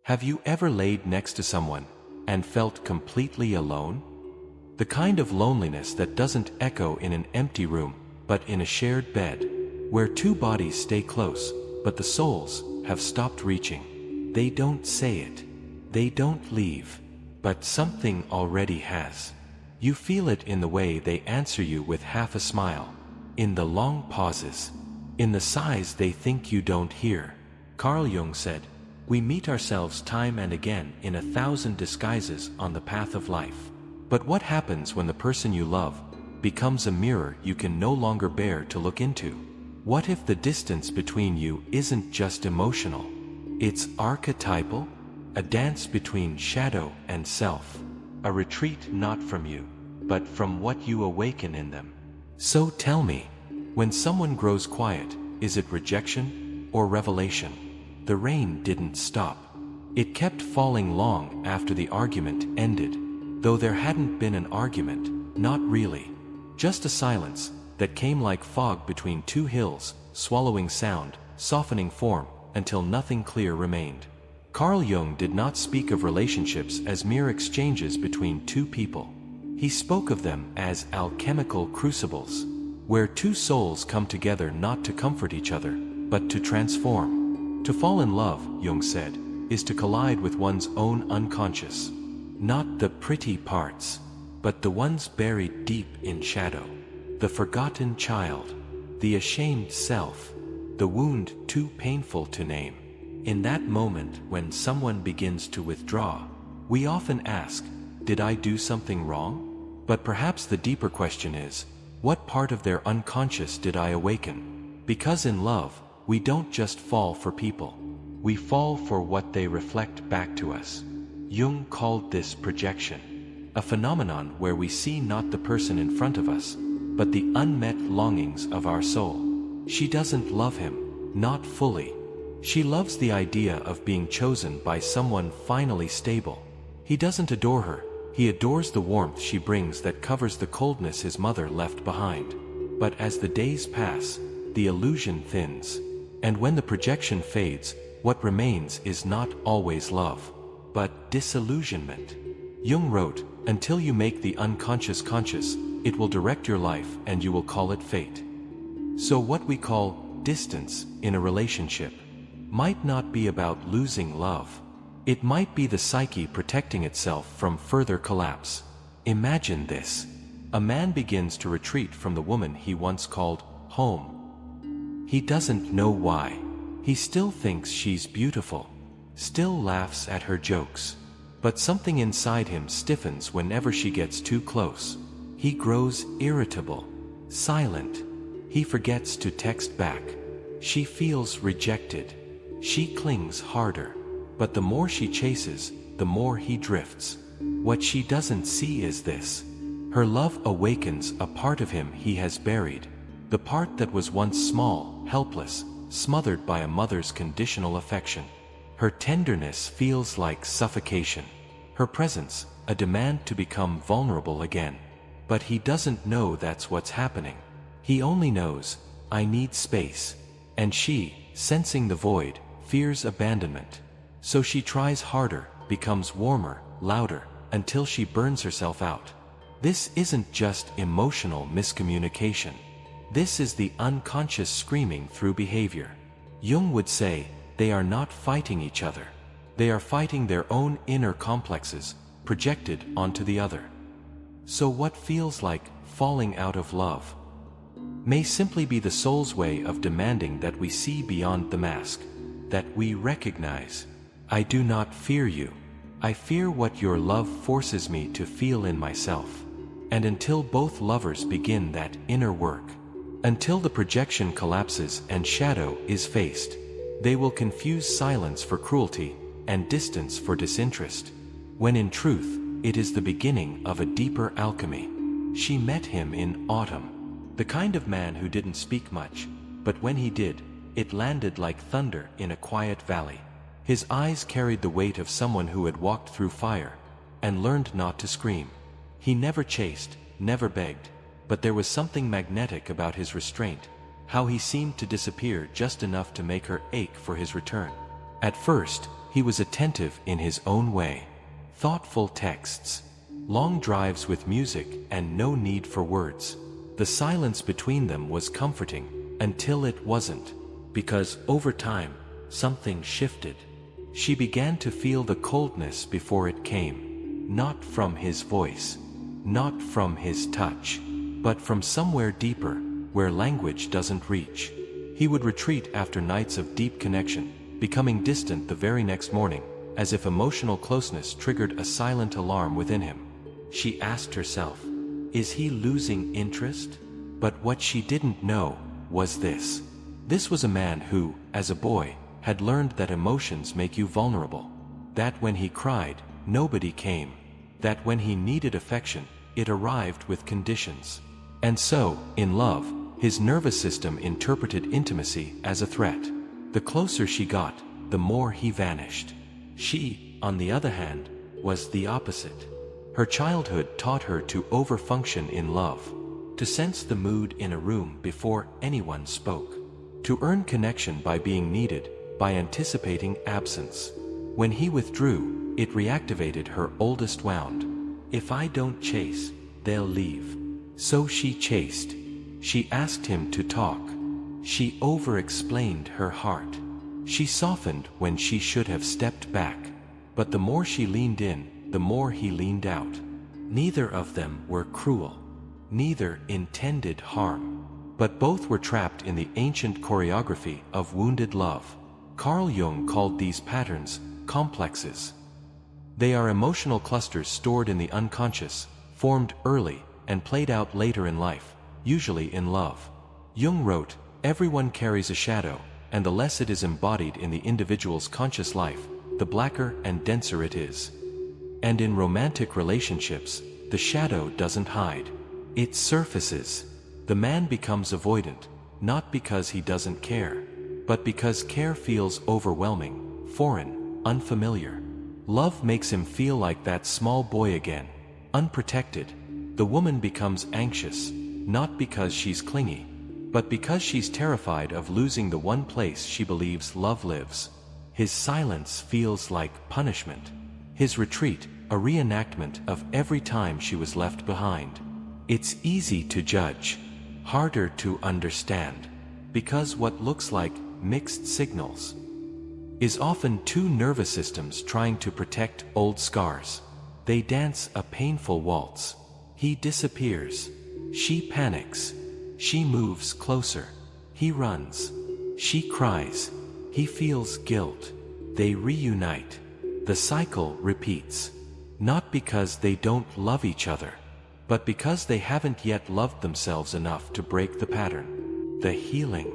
Have you ever laid next to someone and felt completely alone? The kind of loneliness that doesn't echo in an empty room, but in a shared bed, where two bodies stay close, but the souls have stopped reaching. They don't say it. They don't leave. But something already has. You feel it in the way they answer you with half a smile, in the long pauses, in the sighs they think you don't hear. Carl Jung said, "We meet ourselves time and again in 1,000 disguises on the path of life. But what happens when the person you love becomes a mirror you can no longer bear to look into? What if the distance between you isn't just emotional? It's archetypal? A dance between shadow and self. A retreat not from you, but from what you awaken in them." So tell me, when someone grows quiet, is it rejection or revelation? The rain didn't stop. It kept falling long after the argument ended, though there hadn't been an argument, not really. Just a silence that came like fog between two hills, swallowing sound, softening form, until nothing clear remained. Carl Jung did not speak of relationships as mere exchanges between two people. He spoke of them as alchemical crucibles, where two souls come together not to comfort each other, but to transform. To fall in love, Jung said, is to collide with one's own unconscious. Not the pretty parts, but the ones buried deep in shadow. The forgotten child, the ashamed self, the wound too painful to name. In that moment when someone begins to withdraw, we often ask, did I do something wrong? But perhaps the deeper question is, what part of their unconscious did I awaken? Because in love, we don't just fall for people. We fall for what they reflect back to us. Jung called this projection, a phenomenon where we see not the person in front of us, but the unmet longings of our soul. She doesn't love him, not fully. She loves the idea of being chosen by someone finally stable. He doesn't adore her, he adores the warmth she brings that covers the coldness his mother left behind. But as the days pass, the illusion thins, and when the projection fades, what remains is not always love, but disillusionment. Jung wrote, "Until you make the unconscious conscious, it will direct your life and you will call it fate." So what we call distance in a relationship might not be about losing love. It might be the psyche protecting itself from further collapse. Imagine this. A man begins to retreat from the woman he once called home. He doesn't know why. He still thinks she's beautiful, still laughs at her jokes. But something inside him stiffens whenever she gets too close. He grows irritable, silent. He forgets to text back. She feels rejected. She clings harder. But the more she chases, the more he drifts. What she doesn't see is this. Her love awakens a part of him he has buried. The part that was once small, helpless, smothered by a mother's conditional affection. Her tenderness feels like suffocation. Her presence, a demand to become vulnerable again. But he doesn't know that's what's happening. He only knows, I need space. And she, sensing the void, fears abandonment. So she tries harder, becomes warmer, louder, until she burns herself out. This isn't just emotional miscommunication. This is the unconscious screaming through behavior. Jung would say, they are not fighting each other. They are fighting their own inner complexes, projected onto the other. So what feels like falling out of love may simply be the soul's way of demanding that we see beyond the mask, that we recognize. I do not fear you. I fear what your love forces me to feel in myself. And until both lovers begin that inner work, until the projection collapses and shadow is faced, they will confuse silence for cruelty and distance for disinterest, when in truth, it is the beginning of a deeper alchemy. She met him in autumn, the kind of man who didn't speak much, but when he did, it landed like thunder in a quiet valley. His eyes carried the weight of someone who had walked through fire and learned not to scream. He never chased, never begged, but there was something magnetic about his restraint, how he seemed to disappear just enough to make her ache for his return. At first, he was attentive in his own way. Thoughtful texts, long drives with music, and no need for words. The silence between them was comforting, until it wasn't, because over time, something shifted. She began to feel the coldness before it came, not from his voice, not from his touch, but from somewhere deeper, where language doesn't reach. He would retreat after nights of deep connection, becoming distant the very next morning, as if emotional closeness triggered a silent alarm within him. She asked herself, is he losing interest? But what she didn't know was this. This was a man who, as a boy, had learned that emotions make you vulnerable. That when he cried, nobody came. That when he needed affection, it arrived with conditions. And so, in love, his nervous system interpreted intimacy as a threat. The closer she got, the more he vanished. She, on the other hand, was the opposite. Her childhood taught her to overfunction in love, to sense the mood in a room before anyone spoke, to earn connection by being needed, by anticipating absence. When he withdrew, it reactivated her oldest wound. If I don't chase, they'll leave. So she chased. She asked him to talk. She over-explained her heart. She softened when she should have stepped back. But the more she leaned in, the more he leaned out. Neither of them were cruel. Neither intended harm. But both were trapped in the ancient choreography of wounded love. Carl Jung called these patterns complexes. They are emotional clusters stored in the unconscious, formed early, and played out later in life, usually in love. Jung wrote, "Everyone carries a shadow, and the less it is embodied in the individual's conscious life, the blacker and denser it is." And in romantic relationships, the shadow doesn't hide. It surfaces. The man becomes avoidant, not because he doesn't care, but because care feels overwhelming, foreign, unfamiliar. Love makes him feel like that small boy again, unprotected. The woman becomes anxious, not because she's clingy, but because she's terrified of losing the one place she believes love lives. His silence feels like punishment. His retreat, a reenactment of every time she was left behind. It's easy to judge, harder to understand, because what looks like mixed signals is often two nervous systems trying to protect old scars. They dance a painful waltz. He disappears. She panics. She moves closer. He runs. She cries. He feels guilt. They reunite. The cycle repeats. Not because they don't love each other, but because they haven't yet loved themselves enough to break the pattern. The healing.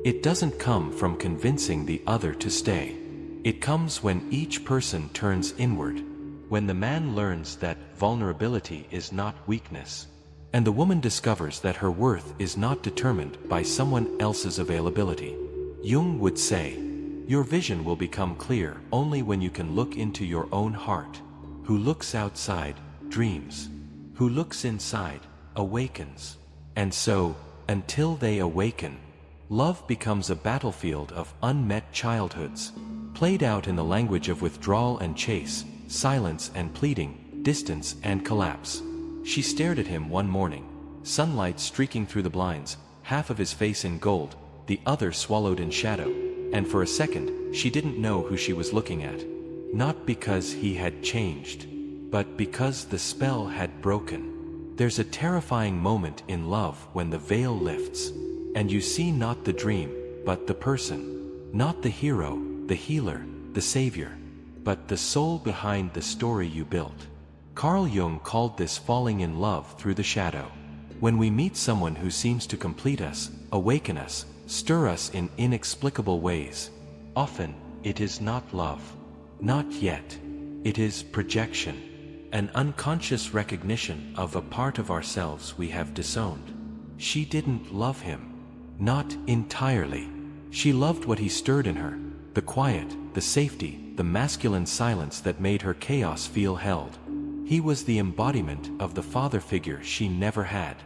It doesn't come from convincing the other to stay. It comes when each person turns inward, when the man learns that vulnerability is not weakness, and the woman discovers that her worth is not determined by someone else's availability. Jung would say, your vision will become clear only when you can look into your own heart. Who looks outside, dreams. Who looks inside, awakens. And so, until they awaken, love becomes a battlefield of unmet childhoods, played out in the language of withdrawal and chase, silence and pleading, distance and collapse. She stared at him one morning, sunlight streaking through the blinds, half of his face in gold, the other swallowed in shadow, and for a second, she didn't know who she was looking at. Not because he had changed, but because the spell had broken. There's a terrifying moment in love when the veil lifts, and you see not the dream, but the person. Not the hero, the healer, the savior, but the soul behind the story you built. Carl Jung called this falling in love through the shadow. When we meet someone who seems to complete us, awaken us, stir us in inexplicable ways, often it is not love. Not yet. It is projection, an unconscious recognition of a part of ourselves we have disowned. She didn't love him. Not entirely. She loved what he stirred in her, the quiet, the safety, the masculine silence that made her chaos feel held. He was the embodiment of the father figure she never had,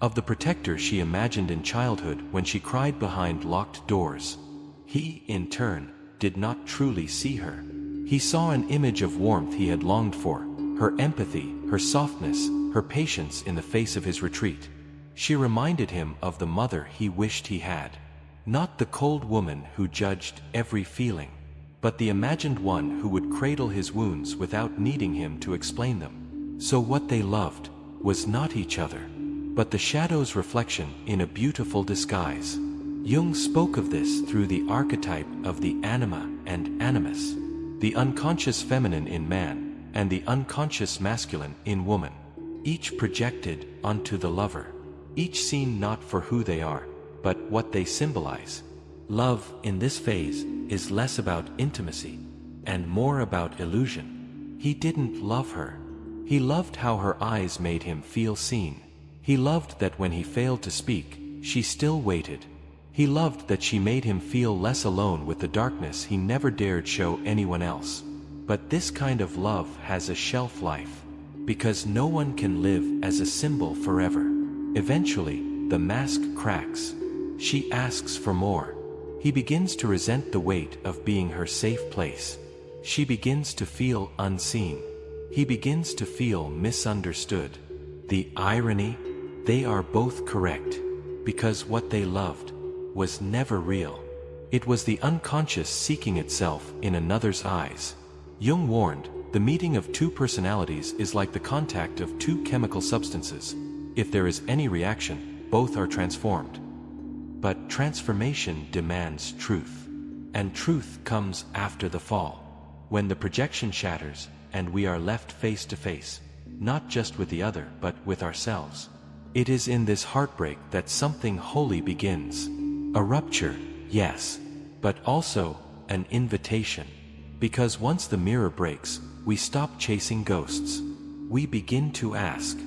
of the protector she imagined in childhood when she cried behind locked doors. He, in turn, did not truly see her. He saw an image of warmth he had longed for, her empathy, her softness, her patience in the face of his retreat. She reminded him of the mother he wished he had. Not the cold woman who judged every feeling, but the imagined one who would cradle his wounds without needing him to explain them. So what they loved was not each other, but the shadow's reflection in a beautiful disguise. Jung spoke of this through the archetype of the anima and animus, the unconscious feminine in man, and the unconscious masculine in woman, each projected onto the lover, each seen not for who they are, but what they symbolize. Love, in this phase, is less about intimacy, and more about illusion. He didn't love her. He loved how her eyes made him feel seen. He loved that when he failed to speak, she still waited. He loved that she made him feel less alone with the darkness he never dared show anyone else. But this kind of love has a shelf life, because no one can live as a symbol forever. Eventually, the mask cracks. She asks for more. He begins to resent the weight of being her safe place. She begins to feel unseen. He begins to feel misunderstood. The irony? They are both correct, because what they loved was never real. It was the unconscious seeking itself in another's eyes. Jung warned, the meeting of two personalities is like the contact of two chemical substances. If there is any reaction, both are transformed. But transformation demands truth. And truth comes after the fall, when the projection shatters and we are left face to face, not just with the other but with ourselves. It is in this heartbreak that something holy begins. A rupture, yes, but also an invitation. Because once the mirror breaks, we stop chasing ghosts. We begin to ask,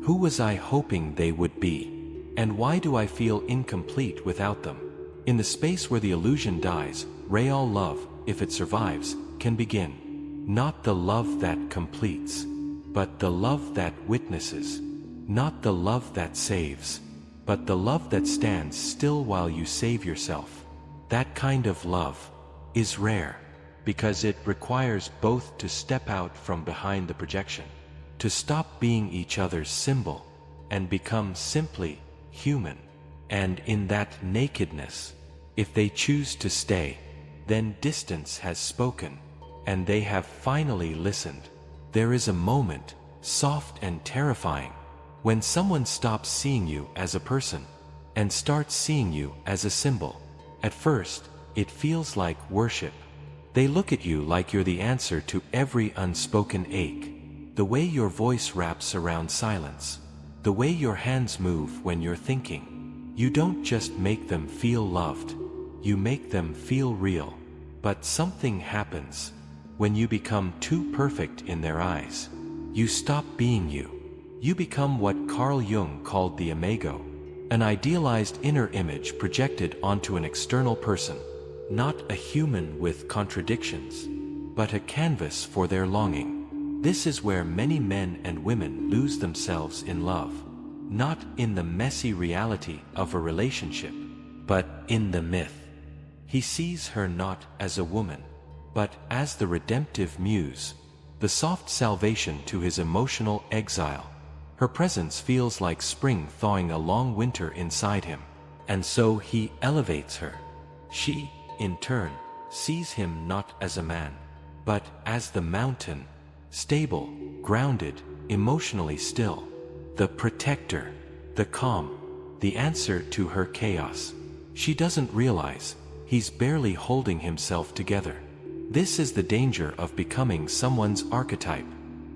who was I hoping they would be? And why do I feel incomplete without them? In the space where the illusion dies, real love, if it survives, can begin. Not the love that completes, but the love that witnesses. Not the love that saves, but the love that stands still while you save yourself. That kind of love is rare, because it requires both to step out from behind the projection, to stop being each other's symbol, and become simply human. And in that nakedness, if they choose to stay, then distance has spoken, and they have finally listened. There is a moment, soft and terrifying, when someone stops seeing you as a person, and starts seeing you as a symbol. At first, it feels like worship. They look at you like you're the answer to every unspoken ache. The way your voice wraps around silence. The way your hands move when you're thinking. You don't just make them feel loved. You make them feel real. But something happens. When you become too perfect in their eyes, you stop being you. You become what Carl Jung called the imago, an idealized inner image projected onto an external person. Not a human with contradictions, but a canvas for their longing. This is where many men and women lose themselves in love. Not in the messy reality of a relationship, but in the myth. He sees her not as a woman, but as the redemptive muse, the soft salvation to his emotional exile. Her presence feels like spring thawing a long winter inside him, and so he elevates her. She, in turn, sees him not as a man, but as the mountain, stable, grounded, emotionally still, the protector, the calm, the answer to her chaos. She doesn't realize he's barely holding himself together. This is the danger of becoming someone's archetype.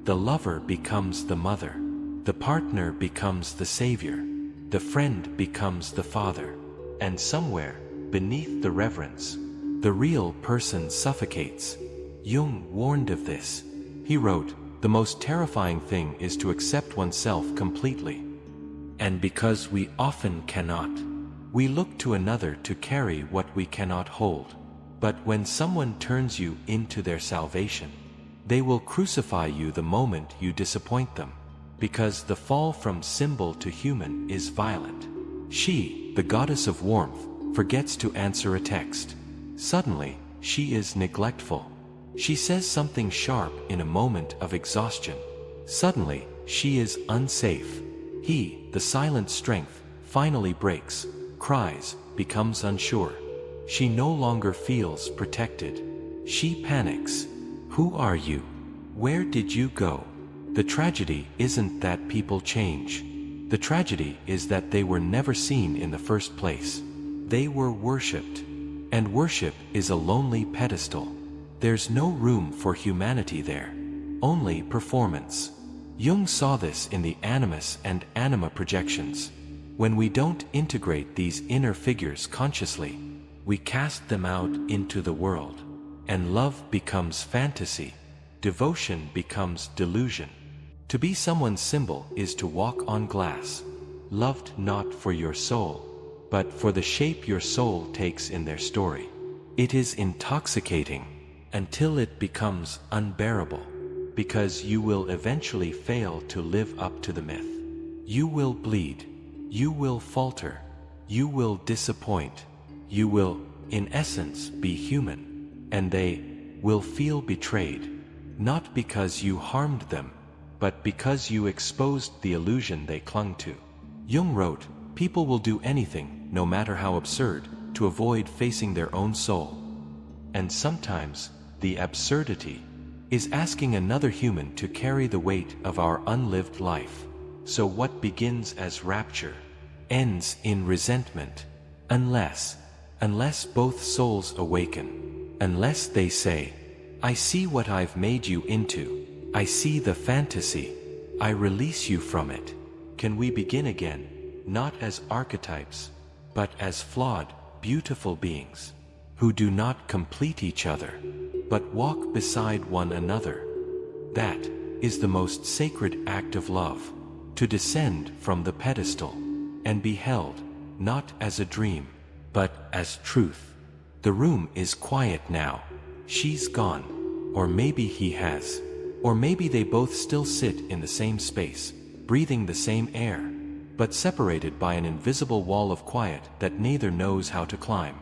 The lover becomes the mother. The partner becomes the savior. The friend becomes the father. And somewhere, beneath the reverence, the real person suffocates. Jung warned of this. He wrote, "The most terrifying thing is to accept oneself completely. And because we often cannot, we look to another to carry what we cannot hold. But when someone turns you into their salvation, they will crucify you the moment you disappoint them. Because the fall from symbol to human is violent. She, the goddess of warmth, forgets to answer a text. Suddenly, she is neglectful. She says something sharp in a moment of exhaustion. Suddenly, she is unsafe. He, the silent strength, finally breaks, cries, becomes unsure. She no longer feels protected. She panics. Who are you? Where did you go? The tragedy isn't that people change. The tragedy is that they were never seen in the first place. They were worshipped. And worship is a lonely pedestal. There's no room for humanity there. Only performance. Jung saw this in the animus and anima projections. When we don't integrate these inner figures consciously, we cast them out into the world. And love becomes fantasy. Devotion becomes delusion. To be someone's symbol is to walk on glass, loved not for your soul, but for the shape your soul takes in their story. It is intoxicating until it becomes unbearable, because you will eventually fail to live up to the myth. You will bleed. You will falter. You will disappoint. You will, in essence, be human. And they will feel betrayed, not because you harmed them, but because you exposed the illusion they clung to. Jung wrote, "People will do anything, no matter how absurd, to avoid facing their own soul." And sometimes, the absurdity is asking another human to carry the weight of our unlived life. So what begins as rapture ends in resentment, unless both souls awaken, unless they say, "I see what I've made you into. I see the fantasy. I release you from it." Can we begin again, not as archetypes, but as flawed, beautiful beings, who do not complete each other, but walk beside one another? That is the most sacred act of love, to descend from the pedestal, and be held, not as a dream, but as truth. The room is quiet now. She's gone. Or maybe he has. Or maybe they both still sit in the same space, breathing the same air, but separated by an invisible wall of quiet that neither knows how to climb.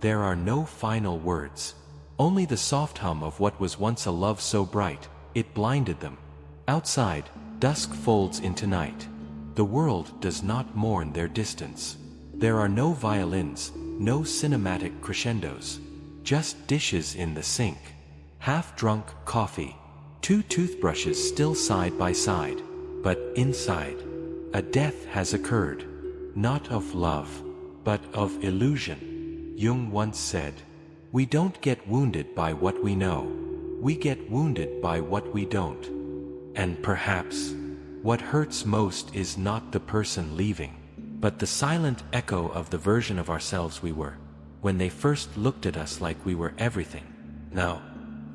There are no final words. Only the soft hum of what was once a love so bright, it blinded them. Outside, dusk folds into night. The world does not mourn their distance. There are no violins, no cinematic crescendos. Just dishes in the sink. Half-drunk coffee. Two toothbrushes still side by side. But inside, a death has occurred. Not of love, but of illusion. Jung once said, "We don't get wounded by what we know. We get wounded by what we don't." And perhaps, what hurts most is not the person leaving, but the silent echo of the version of ourselves we were, when they first looked at us like we were everything. Now,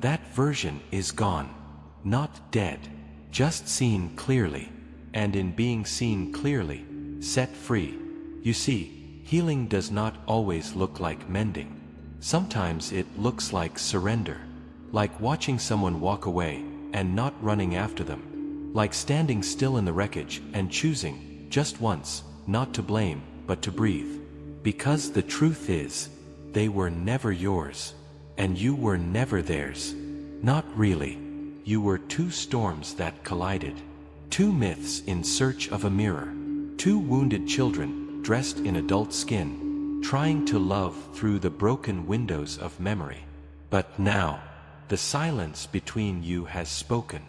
that version is gone. Not dead, just seen clearly, and in being seen clearly, set free. You see, healing does not always look like mending. Sometimes it looks like surrender, like watching someone walk away and not running after them, like standing still in the wreckage and choosing, just once, not to blame, but to breathe. Because the truth is, they were never yours, and you were never theirs. Not really. You were two storms that collided, two myths in search of a mirror, two wounded children dressed in adult skin, trying to love through the broken windows of memory. But now, the silence between you has spoken,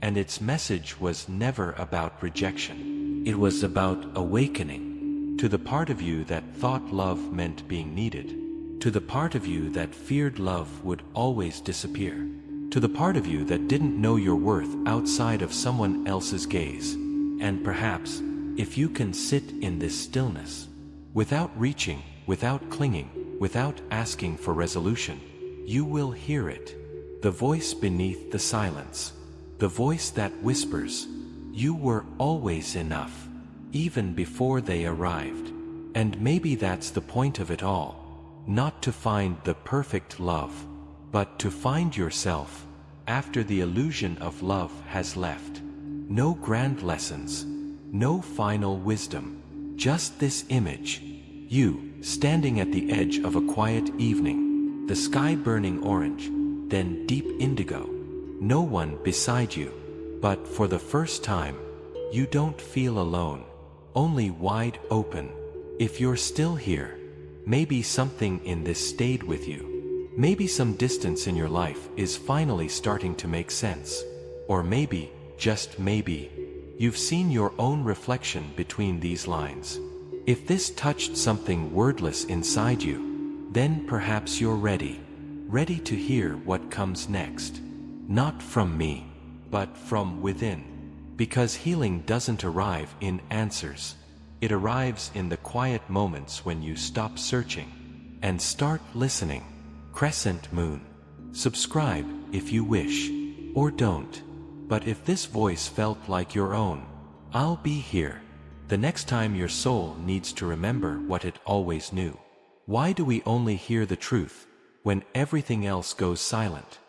and its message was never about rejection. It was about awakening, to the part of you that thought love meant being needed, to the part of you that feared love would always disappear, to the part of you that didn't know your worth outside of someone else's gaze. And perhaps, if you can sit in this stillness, without reaching, without clinging, without asking for resolution, you will hear it. The voice beneath the silence. The voice that whispers, "You were always enough," even before they arrived. And maybe that's the point of it all. Not to find the perfect love, but to find yourself, after the illusion of love has left. No grand lessons, no final wisdom, just this image. You, standing at the edge of a quiet evening, the sky burning orange, then deep indigo. No one beside you. But for the first time, you don't feel alone, only wide open. If you're still here, maybe something in this stayed with you. Maybe some distance in your life is finally starting to make sense. Or maybe, just maybe, you've seen your own reflection between these lines. If this touched something wordless inside you, then perhaps you're ready to hear what comes next. Not from me, but from within. Because healing doesn't arrive in answers. It arrives in the quiet moments when you stop searching and start listening. Crescent Moon. Subscribe if you wish, or don't. But if this voice felt like your own, I'll be here the next time your soul needs to remember what it always knew. Why do we only hear the truth when everything else goes silent?